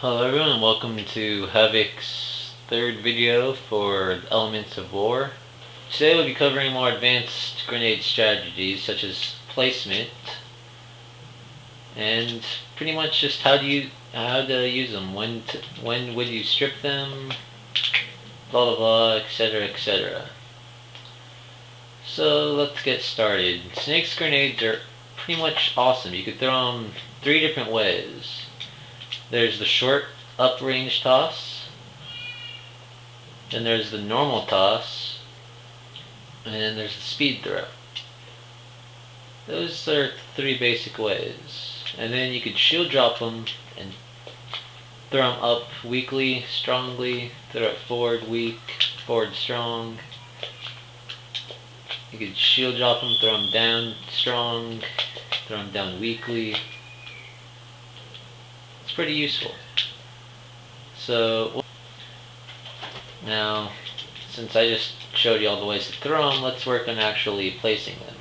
Hello everyone and welcome to Havokk's third video for Elements of War. Today we'll be covering more advanced grenade strategies such as placement and pretty much just how to use them, when would you strip them, blah blah blah, etc etc. So let's get started. Snake's grenades are pretty much awesome. You could throw them three different ways. There's the short up-range toss, then there's the normal toss, and then there's the speed throw. Those are three basic ways. And then you could shield drop them and throw them up weakly, strongly, throw it forward weak, forward strong. You could shield drop them, throw them down strong, throw them down weakly. Pretty useful. So now, since I just showed you all the ways to throw them, let's work on actually placing them.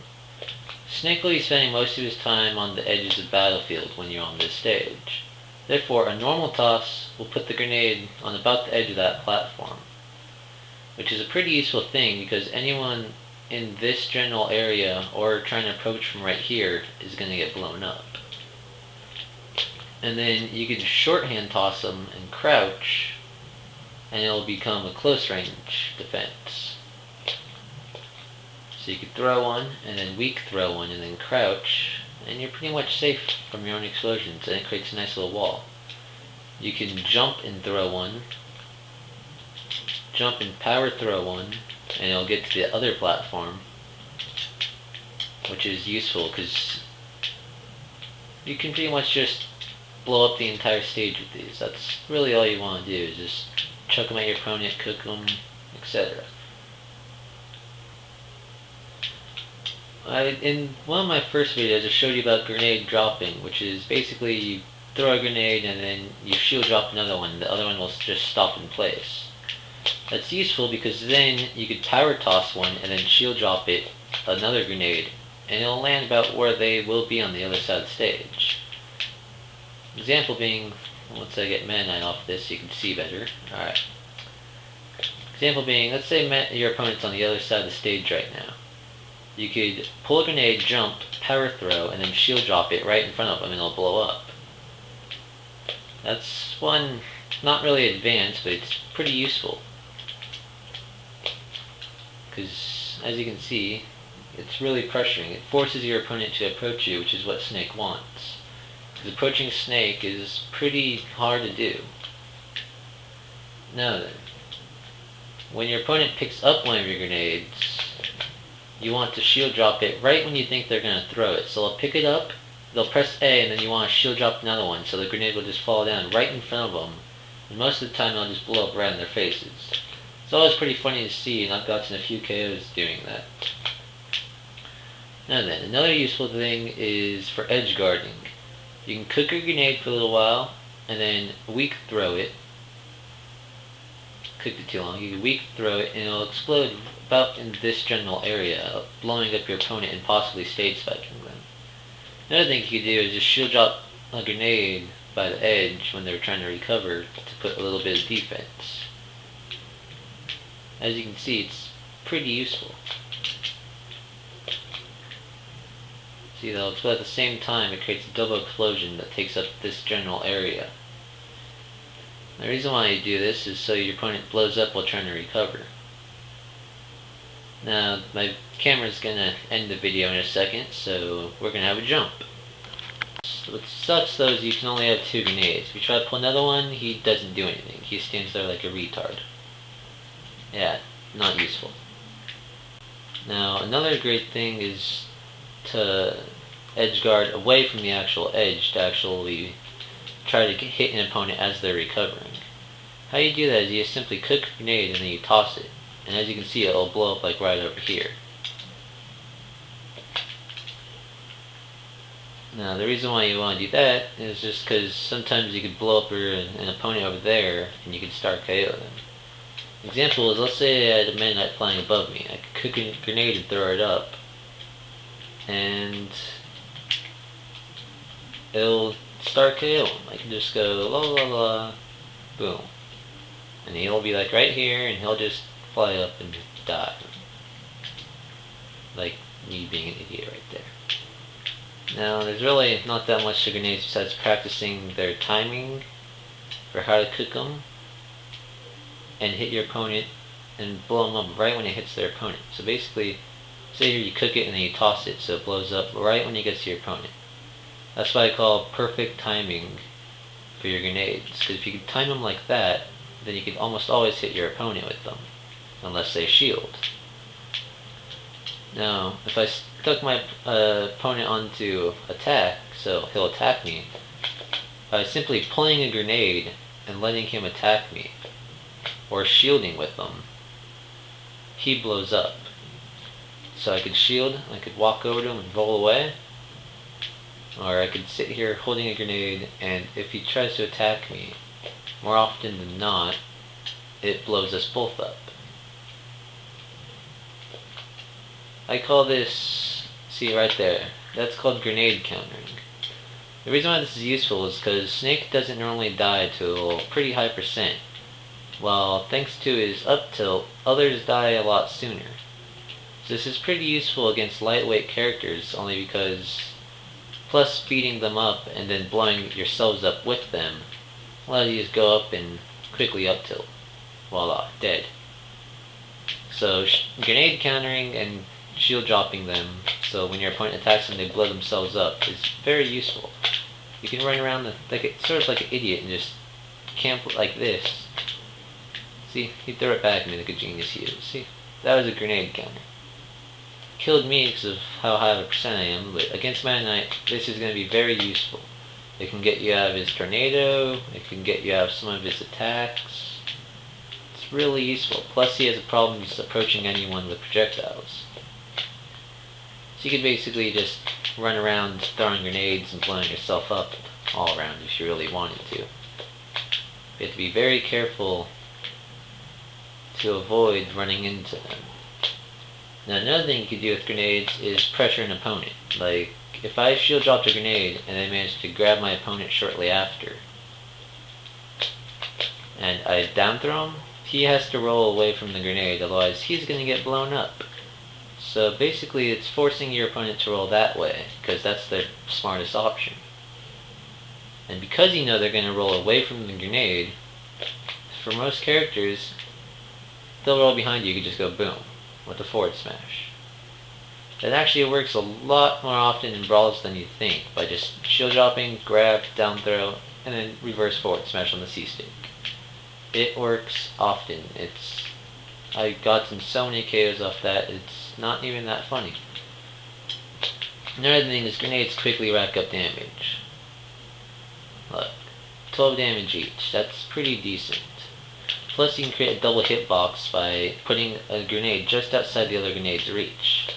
Snake will be spending most of his time on the edges of the battlefield when you're on this stage. Therefore, a normal toss will put the grenade on about the edge of that platform, which is a pretty useful thing because anyone in this general area or trying to approach from right here is going to get blown up. And then you can shorthand toss them and crouch, and it'll become a close range defense. So you could throw one, and then weak throw one, and then crouch, and you're pretty much safe from your own explosions, and it creates a nice little wall. You can jump and throw one, jump and power throw one, and it'll get to the other platform, which is useful because you can pretty much just blow up the entire stage with these. That's really all you want to do, is just chuck them at your opponent, cook them, etc. In one of my first videos I showed you about grenade dropping, which is basically you throw a grenade and then you shield drop another one. The other one will just stop in place. That's useful because then you could power toss one and then shield drop it another grenade, and it'll land about where they will be on the other side of the stage. Example being, once I get Mana 9 off this so you can see better. Alright. Example being, let's say your opponent's on the other side of the stage right now. You could pull a grenade, jump, power throw, and then shield drop it right in front of them and it'll blow up. That's one, not really advanced, but it's pretty useful. Because, as you can see, it's really pressuring. It forces your opponent to approach you, which is what Snake wants. Because approaching Snake is pretty hard to do. Now then, when your opponent picks up one of your grenades, you want to shield drop it right when you think they're going to throw it. So they'll pick it up, they'll press A, and then you want to shield drop another one, so the grenade will just fall down right in front of them. And most of the time they'll just blow up right in their faces. It's always pretty funny to see, and I've gotten a few KOs doing that. Now then, another useful thing is for edge guarding. You can cook your grenade for a little while, and then weak throw it. Cooked it too long. You can weak throw it, and it'll explode about in this general area, blowing up your opponent and possibly stage spiking them. Another thing you can do is just shield drop a grenade by the edge when they're trying to recover to put a little bit of defense. As you can see, it's pretty useful. See, they'll explode at the same time. It creates a double explosion that takes up this general area. The reason why you do this is so your opponent blows up while trying to recover. Now, my camera's gonna end the video in a second, so we're gonna have a jump. So what sucks though is you can only have two grenades. If you try to pull another one, he doesn't do anything. He stands there like a retard. Yeah, not useful. Now, another great thing is to edge guard away from the actual edge to actually try to hit an opponent as they're recovering. How you do that is you just simply cook a grenade and then you toss it. And as you can see, it'll blow up like right over here. Now the reason why you want to do that is just because sometimes you could blow up an opponent over there and you could start KO them. Example is, let's say I had a Mana Knight flying above me. I could cook a grenade and throw it up, and it'll start KO him. I can just go la la la, boom. And he'll be like right here, and he'll just fly up and just die. Like me being an idiot right there. Now, there's really not that much to grenades besides practicing their timing for how to cook them and hit your opponent and blow them up right when it hits their opponent. So basically, say here you cook it and then you toss it so it blows up right when it gets to your opponent. That's what I call perfect timing for your grenades. Because if you can time them like that, then you can almost always hit your opponent with them, unless they shield. Now, if I stuck my opponent onto attack, so he'll attack me, by simply pulling a grenade and letting him attack me, or shielding with them, he blows up. So I could shield, I could walk over to him and roll away, or I could sit here holding a grenade, and if he tries to attack me, more often than not, it blows us both up. I call this, see right there, that's called grenade countering. The reason why this is useful is because Snake doesn't normally die to a pretty high percent, while thanks to his up tilt, others die a lot sooner. So this is pretty useful against lightweight characters, only because plus speeding them up and then blowing yourselves up with them allows you to just go up and quickly up tilt. Voila, dead. So grenade countering and shield dropping them, so when your opponent attacks them they blow themselves up, is very useful. You can run around like sort of like an idiot and just camp like this. See, he threw it back at me like a genius he is. See, that was a grenade counter. Killed me because of how high of a percent I am, but against Meta Knight, this is going to be very useful. It can get you out of his tornado, it can get you out of some of his attacks. It's really useful. Plus he has a problem just approaching anyone with projectiles. So you could basically just run around throwing grenades and blowing yourself up all around if you really wanted to. You have to be very careful to avoid running into them. Now another thing you could do with grenades is pressure an opponent. Like, if I shield dropped a grenade and I managed to grab my opponent shortly after, and I down throw him, he has to roll away from the grenade, otherwise he's going to get blown up. So basically it's forcing your opponent to roll that way, because that's the smartest option. And because you know they're going to roll away from the grenade, for most characters, they'll roll behind you, you can just go boom, with a forward smash. That actually works a lot more often in brawls than you think, by just shield dropping, grab, down throw, and then reverse forward smash on the C-stick. It works often. I've gotten so many KOs off that, it's not even that funny. Another thing is grenades quickly rack up damage. Look, 12 damage each, that's pretty decent. Plus you can create a double hitbox by putting a grenade just outside the other grenade's reach.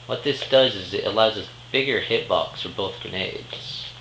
What this does is it allows a bigger hitbox for both grenades.